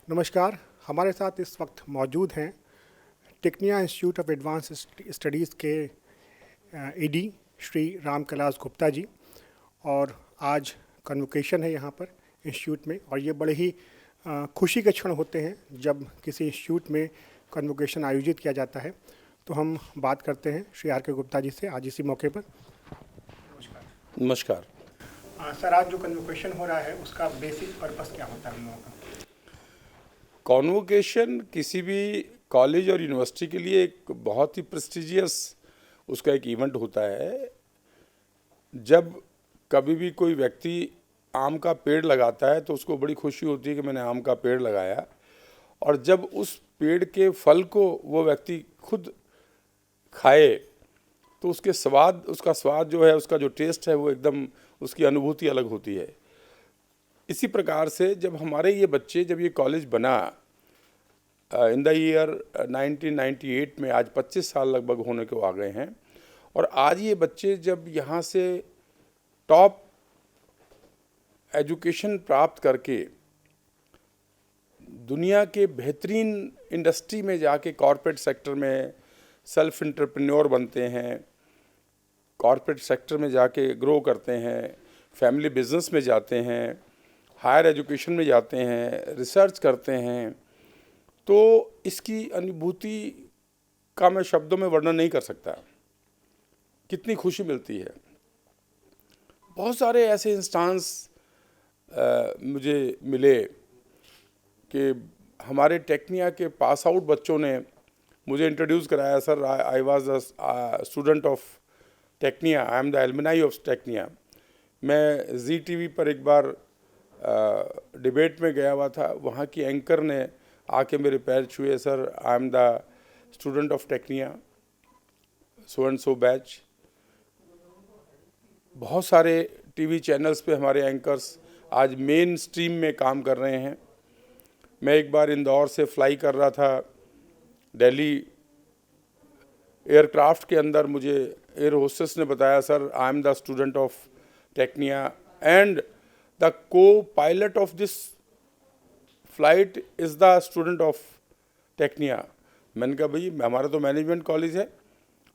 नमस्कार। हमारे साथ इस वक्त मौजूद हैं Tecnia institute of advance studies के ईडी श्री राम कैलाश गुप्ता जी। और आज कन्वोकेशन है यहाँ पर इंस्टीट्यूट में, और ये बड़े ही खुशी के क्षण होते हैं जब किसी इंस्टीट्यूट में कन्वोकेशन आयोजित किया जाता है। तो हम बात करते हैं श्री आर के गुप्ता जी से आज इसी मौके पर। नमस्कार। नमस्कार। सर, आज जो कन्वोकेशन हो रहा है उसका बेसिक पर्पस क्या होता है हम लोगों का? कॉन्वोकेशन किसी भी कॉलेज और यूनिवर्सिटी के लिए एक बहुत ही प्रेस्टिजियस उसका एक इवेंट होता है। जब कभी भी कोई व्यक्ति आम का पेड़ लगाता है तो उसको बड़ी खुशी होती है कि मैंने आम का पेड़ लगाया, और जब उस पेड़ के फल को वो व्यक्ति खुद खाए तो उसका स्वाद जो है, उसका जो टेस्ट है, वो एकदम उसकी अनुभूति अलग होती है। इसी प्रकार से जब हमारे ये बच्चे, जब ये कॉलेज बना इन द ईयर 1998 में, आज 25 साल लगभग होने को आ गए हैं, और आज ये बच्चे जब यहाँ से टॉप एजुकेशन प्राप्त करके दुनिया के बेहतरीन इंडस्ट्री में जाके कॉरपोरेट सेक्टर में सेल्फ एंटरप्रेन्योर बनते हैं, कॉरपोरेट सेक्टर में जाके ग्रो करते हैं, फैमिली बिजनेस में जाते हैं, हायर एजुकेशन में जाते हैं, रिसर्च करते हैं, तो इसकी अनुभूति का मैं शब्दों में वर्णन नहीं कर सकता। कितनी खुशी मिलती है। बहुत सारे ऐसे इंस्टांस मुझे मिले कि हमारे टेक्निया के पास आउट बच्चों ने मुझे इंट्रोड्यूस कराया, sir I was a student of Tecnia, I am the alumni of Tecnia. मैं जी टीवी पर एक बार डिबेट में गया हुआ था, वहाँ की एंकर ने आके मेरे पैर छुए, sir I am the student of Tecnia so and so batch. बहुत सारे टीवी चैनल्स पे हमारे एंकर्स आज मेन स्ट्रीम में काम कर रहे हैं। मैं एक बार इंदौर से फ्लाई कर रहा था दिल्ली, एयरक्राफ्ट के अंदर मुझे एयर होस्टेस ने बताया, sir I am the student of Tecnia and the copilot of this flight is the student of Tecnia. मैंने कहा भाई हमारा तो मैनेजमेंट कॉलेज है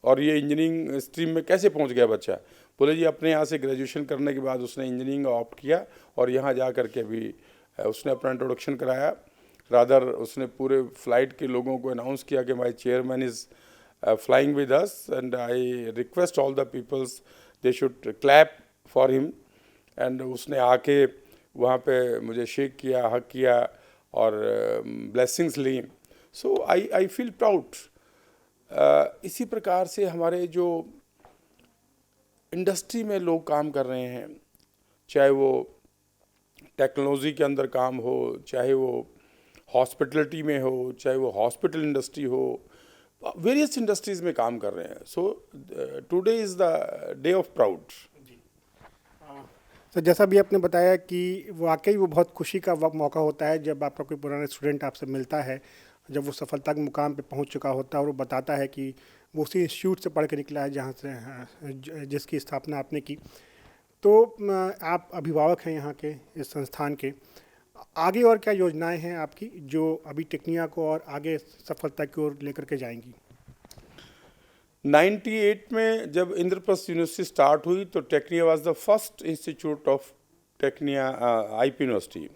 और ये इंजीनियरिंग स्ट्रीम में कैसे पहुंच गया बच्चा? बोले जी अपने यहाँ से ग्रेजुएशन करने के बाद उसने इंजीनियरिंग ऑप्ट किया और यहाँ जा कर के अभी उसने अपना इंट्रोडक्शन कराया। रादर उसने पूरे फ्लाइट के लोगों को अनाउंस किया कि my chairman is flying with us and I request all the peoples they should clap for him. And उसने आके वहाँ पे मुझे शेक किया, हक किया और ब्लेसिंग्स ली। So I feel proud. इसी प्रकार से हमारे जो इंडस्ट्री में लोग काम कर रहे हैं, चाहे वो टेक्नोलॉजी के अंदर काम हो, चाहे वो हॉस्पिटलिटी में हो, चाहे वो हॉस्पिटल इंडस्ट्री हो, वेरियस इंडस्ट्रीज़ में काम कर रहे हैं। So today is the day of proud. तो जैसा भी आपने बताया कि वाकई वो बहुत खुशी का मौका होता है जब आपका कोई पुराना स्टूडेंट आपसे मिलता है, जब वो सफलता के मुकाम पे पहुंच चुका होता है और वो बताता है कि वो उसी इंस्टीट्यूट से पढ़ के निकला है जहां से जिसकी स्थापना आपने की। तो आप अभिभावक हैं यहाँ के इस संस्थान के, आगे और क्या योजनाएं हैं आपकी जो अभी टेक्निया को और आगे सफलता की ओर लेकर के जाएंगी? 98 में जब इंद्रप्रस्थ यूनिवर्सिटी स्टार्ट हुई तो Tecnia was the first institute of Tecnia IP university.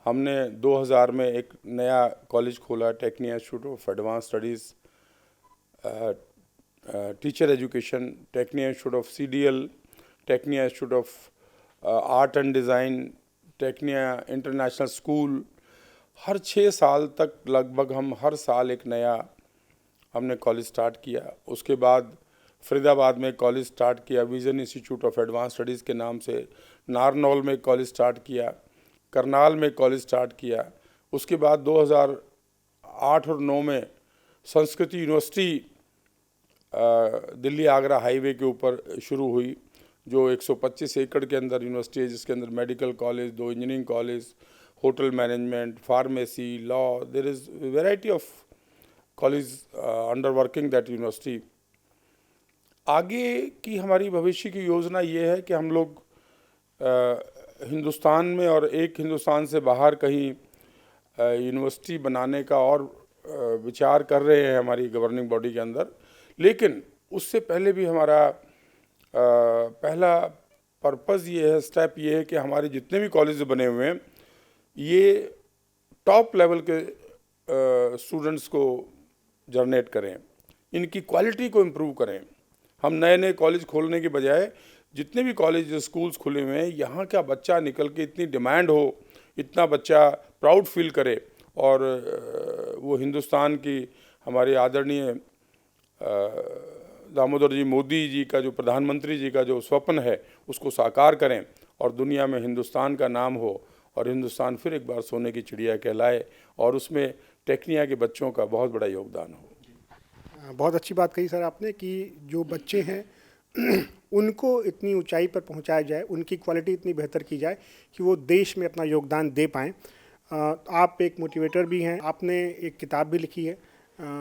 हमने 2000 में एक नया कॉलेज खोला, Tecnia institute of advance studies teacher education, Tecnia institute of CDL, Tecnia institute of art and design, Tecnia international school. हर 6 साल तक लगभग हम हर साल एक नया हमने कॉलेज स्टार्ट किया। उसके बाद फरीदाबाद में कॉलेज स्टार्ट किया vision institute of advance studies के नाम से, नारनौल में कॉलेज स्टार्ट किया, करनाल में कॉलेज स्टार्ट किया। उसके बाद 2008 और 9 में संस्कृति यूनिवर्सिटी दिल्ली आगरा हाईवे के ऊपर शुरू हुई, जो 125 एकड़ के अंदर यूनिवर्सिटी है, जिसके अंदर medical college, 2 engineering college, hotel management, pharmacy, law, there is variety of college under working that university. आगे की हमारी भविष्य की योजना ये है कि हम लोग हिंदुस्तान में और एक हिंदुस्तान से बाहर कहीं यूनिवर्सिटी बनाने का और विचार कर रहे हैं हमारी गवर्निंग बॉडी के अंदर। लेकिन उससे पहले भी हमारा पहला पर्पज़ ये है, स्टेप ये है कि हमारे जितने भी कॉलेज बने हुए हैं ये टॉप लेवल के स्टूडेंट्स को जनरेट करें, इनकी क्वालिटी को इम्प्रूव करें। हम नए नए कॉलेज खोलने के बजाय जितने भी कॉलेज स्कूल्स खुले हुए हैं यहाँ का बच्चा निकल के इतनी डिमांड हो, इतना बच्चा प्राउड फील करे और वो हिंदुस्तान की हमारे आदरणीय दामोदर जी मोदी जी का जो प्रधानमंत्री जी का जो स्वप्न है उसको साकार करें और दुनिया में हिंदुस्तान का नाम हो और हिंदुस्तान फिर एक बार सोने की चिड़िया कहलाए और उसमें टेक्निया के बच्चों का बहुत बड़ा योगदान हो। बहुत अच्छी बात कही सर आपने कि जो बच्चे हैं उनको इतनी ऊंचाई पर पहुंचाया जाए, उनकी क्वालिटी इतनी बेहतर की जाए कि वो देश में अपना योगदान दे पाएँ। आप एक मोटिवेटर भी हैं, आपने एक किताब भी लिखी है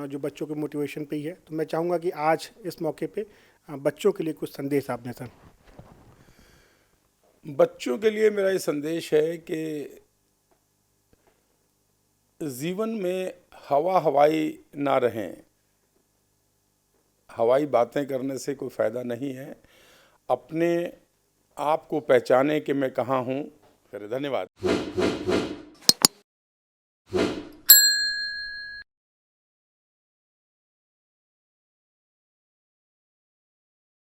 जो बच्चों के मोटिवेशन पे ही है, तो मैं चाहूँगा कि आज इस मौके पे बच्चों के लिए कुछ संदेश आपने सर। बच्चों के लिए मेरा ये संदेश है कि जीवन में हवाई ना रहें, हवाई बातें करने से कोई फ़ायदा नहीं है। अपने आप को पहचाने कि मैं कहाँ हूँ। धन्यवाद।